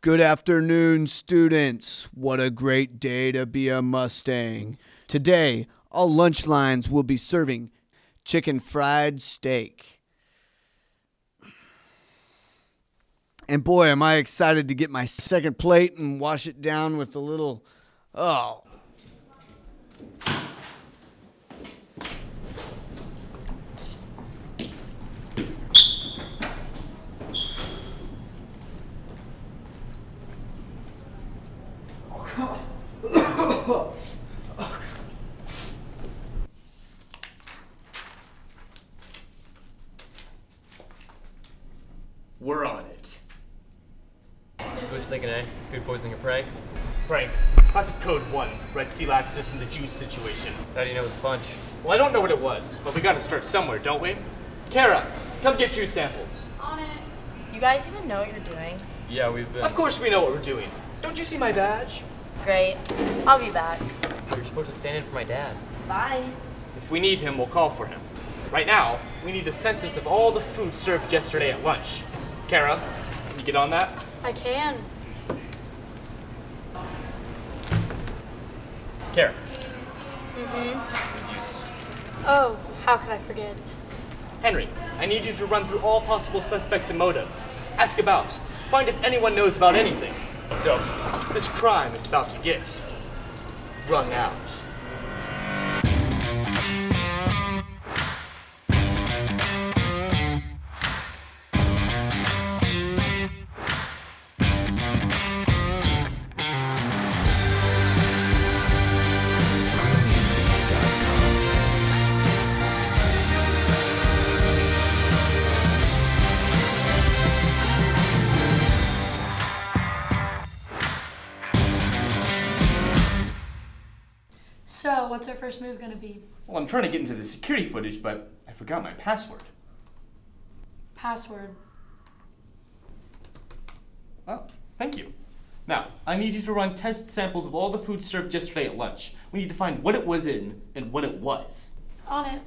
Good afternoon, students. What a great day to be a Mustang. Today, all lunch lines will be serving chicken fried steak. And boy, am I excited to get my second plate and wash it down with a little, oh. We're on it. Switch thinking, eh? Food poisoning or prank? Frank, classic code 1, Red Sea laxatives in the juice situation. How do you know it was a bunch? Well, I don't know what it was, but we gotta start somewhere, don't we? Kara, come get juice samples. On it. You guys even know what you're doing? Yeah, we've been... Of course we know what we're doing. Don't you see my badge? Great. I'll be back. You're supposed to stand in for my dad. Bye. If we need him, we'll call for him. Right now, we need a census of all the food served yesterday at lunch. Kara, can you get on that? I can. Kara. Oh, how could I forget? Henry, I need you to run through all possible suspects and motives. Ask about. Find if anyone knows about anything. Go. This crime is about to get wrung out. So, what's our first move gonna be? Well, I'm trying to get into the security footage, but I forgot my password. Password. Oh, thank you. Now, I need you to run test samples of all the food served yesterday at lunch. We need to find what it was in and what it was. On it.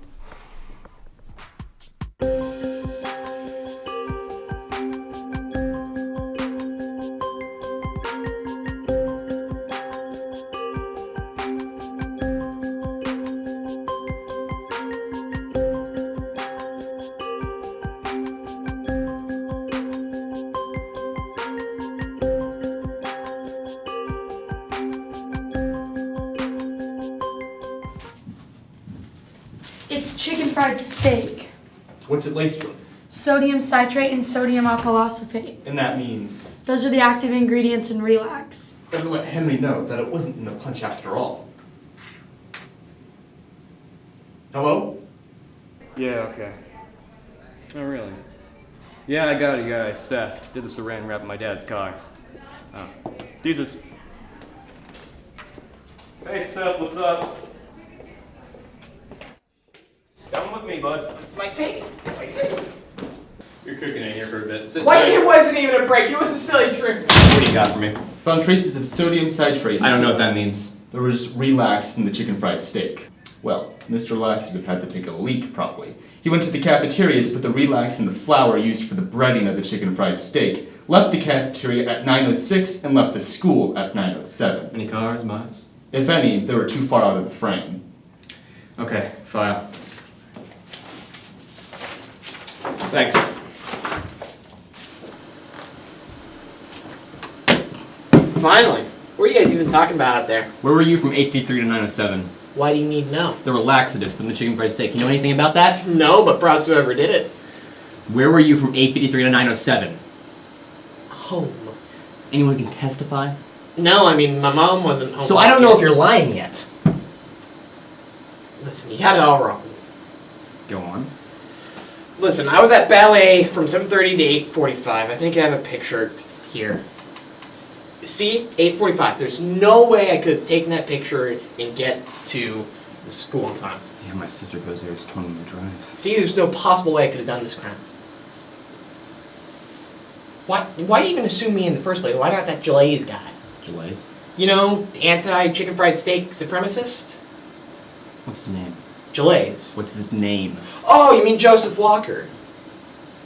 It's chicken fried steak. What's it laced with? Sodium citrate and sodium alkalosulfate. And that means? Those are the active ingredients in Relax. Better let Henry know that it wasn't in the punch after all. Hello? Yeah, okay. Oh, really? Yeah, I got it, guys. Seth. Did the saran wrap in my dad's car. Oh. Jesus. Hey, Seth, what's up? Come with me, bud. My tape. You're cooking in here for a bit. Sit Wait, tight. it wasn't even a break. It was a silly drink. What do you got for me? Found traces of sodium citrate. I don't know what that means. There was relax in the chicken fried steak. Well, Mr. Laxative had to take a leak, probably. He went to the cafeteria to put the relax in the flour used for the breading of the chicken fried steak, left the cafeteria at 9:06 and left the school at 9:07. Any cars, miles? If any, they were too far out of the frame. Okay, file. Thanks. Finally. What are you guys even talking about out there? Where were you from 8:53 to 9:07? Why do you need to know? There were laxatives put in the chicken fried steak. You know anything about that? No, but perhaps whoever did it. Where were you from 8:53 to 9:07? Home. Anyone can testify? No, I mean, my mom wasn't home. So I don't know if you're lying yet. Listen, you got it all wrong. Go on. Listen, I was at ballet from 7:30 to 8:45. I think I have a picture here. See? 8:45. There's no way I could have taken that picture and get to the school on time. Yeah, my sister goes there. It's 20-minute drive. See, there's no possible way I could have done this crime. Why do you even assume me in the first place? Why not that Gilles guy? Gilles? You know, anti-chicken fried steak supremacist? What's his name? Gilles. What's his name? Oh, you mean Joseph Walker.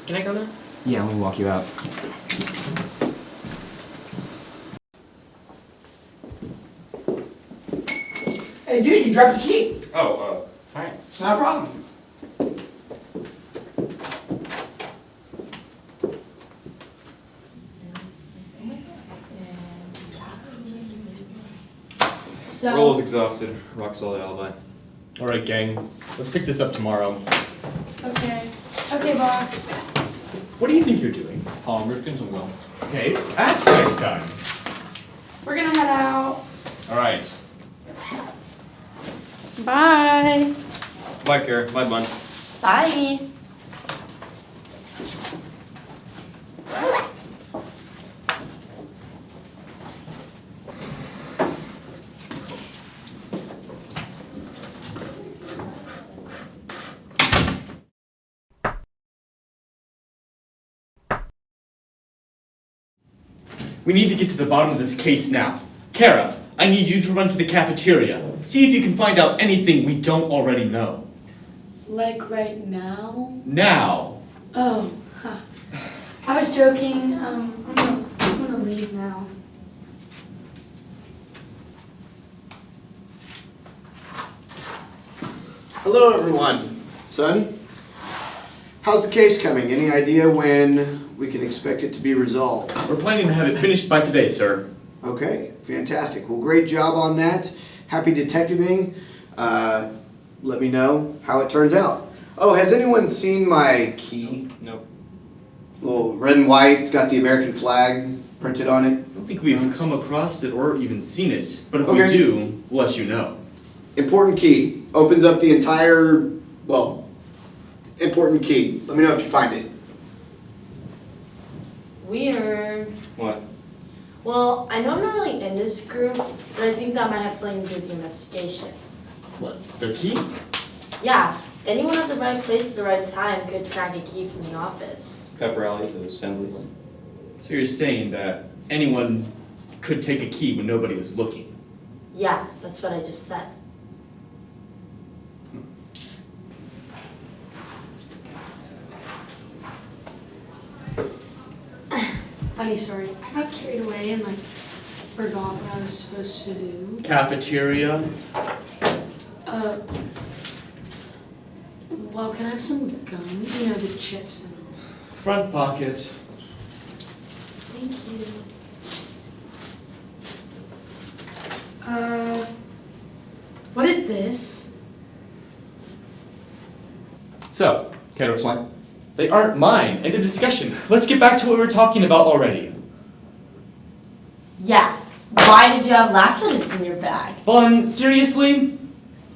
Can I go now? Yeah, let me walk you out. Hey, dude, you dropped the key. Oh, thanks. It's not a problem. So, Roll's exhausted. Rock solid alibi. Alright, gang. Let's pick this up tomorrow. okay. Okay, boss. What do you think you're doing? Oh, Rifkin's a will. Okay, ask next time. We're gonna head out. Alright. Bye. Bye, Kara. Bye, bud. Bye. We need to get to the bottom of this case now. Kara, I need you to run to the cafeteria. See if you can find out anything we don't already know. Like right now? Now. Oh, huh. I was joking. I'm gonna leave now. Hello, everyone. Son, how's the case coming? Any idea when we can expect it to be resolved? We're planning to have it finished by today, sir. Okay, fantastic. Well, great job on that. Happy detectiving. Let me know how it turns out. Oh, has anyone seen my key? Nope. Little red and white. It's got the American flag printed on it. I don't think we've come across it or even seen it, but if Okay. we do, we'll let you know. Important key. Opens up the entire, well, important key. Let me know if you find it. Weird. What? Well, I know I'm not really in this group, but I think that might have something to do with the investigation. What? The key? Yeah, anyone at the right place at the right time could snag a key from the office. Pep rallies, assemblies. So you're saying that anyone could take a key when nobody was looking? Yeah, that's what I just said. Funny story. I got carried away and forgot what I was supposed to do. Cafeteria. Well, can I have some gum? You know, the chips and Front pocket. Thank you. What is this? So, care to explain? They aren't mine. End of discussion. Let's get back to what we were talking about already. Yeah, why did you have laxatives in your bag? Bun, seriously?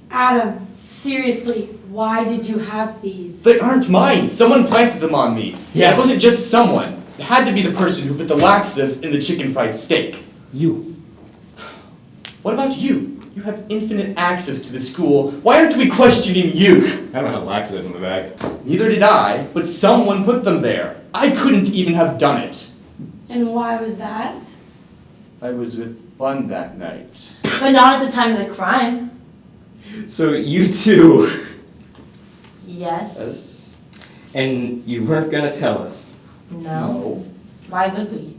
Adam, seriously, why did you have these? They aren't mine. Someone planted them on me. Yeah. It wasn't just someone. It had to be the person who put the laxatives in the chicken fried steak. You. What about you? You have infinite access to the school. Why aren't we questioning you? I don't have laxatives in the bag. Neither did I, but someone put them there. I couldn't even have done it. And why was that? I was with Bun that night. But not at the time of the crime. So you too. Yes. Yes. And you weren't gonna tell us. No. Why would we?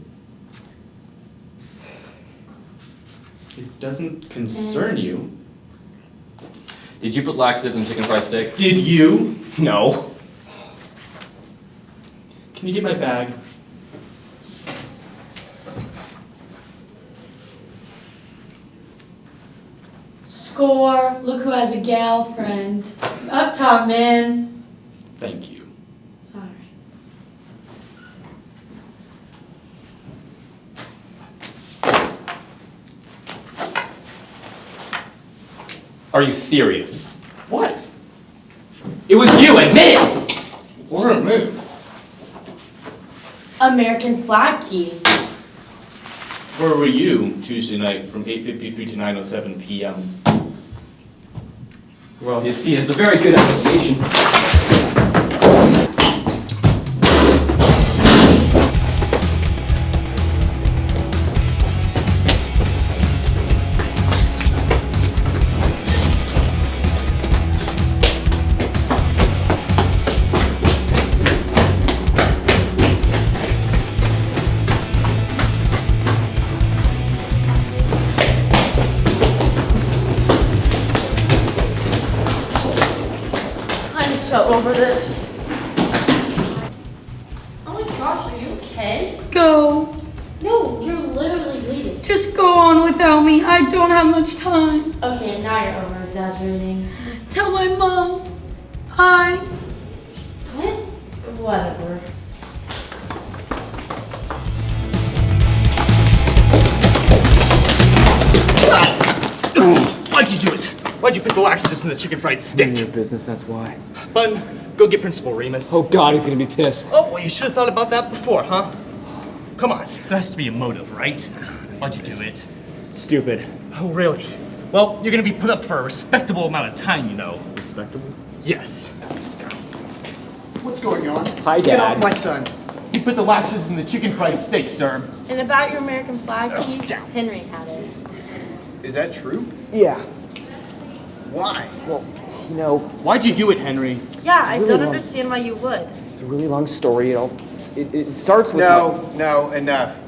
It doesn't concern you. Did you put laxatives in chicken fried steak? Did you? No. Can you get my bag? Score. Look who has a gal friend. Up top, man. Thank you. All right. Are you serious? What? It was you, admit it! Wasn't me. American flag key. Where were you Tuesday night from 8:53 to 9:07 p.m.? Well, you see, it's a very good explanation. over this. Oh my gosh, are you okay? Go. No, you're literally bleeding. Just go on without me. I don't have much time. Okay, now you're over exaggerating. Tell my mom. Hi. What? Whatever. Why'd you do it? Why'd you put the laxatives in the chicken fried steak? Your business, that's why. Bun, go get Principal Remus. Oh God, he's gonna be pissed. Oh, well, you should have thought about that before, huh? Come on, there has to be a motive, right? Why'd you do it? Stupid. Oh, really? Well, you're gonna be put up for a respectable amount of time, you know. Respectable? Yes. What's going on? Hi, Get Dad. off my son. You put the laxatives in the chicken fried steak, sir. And about your American flag, Keith, Henry had it. Is that true? Yeah. Why? Well, you know, Why'd you do it, Henry? Yeah, I really don't long. understand why you would. it's a really long story. It starts with No, enough.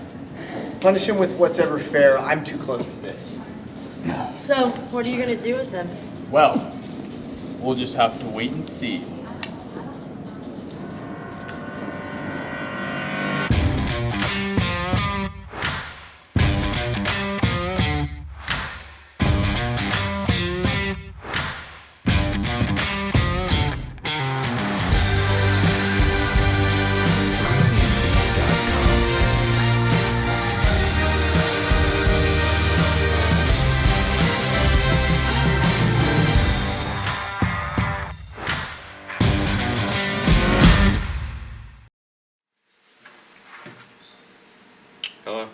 Punish him with what's ever fair. I'm too close to this. So, what are you gonna do with them? Well, we'll just have to wait and see. Hello?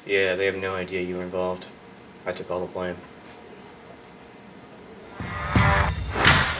Yeah, they have no idea you were involved. I took all the blame.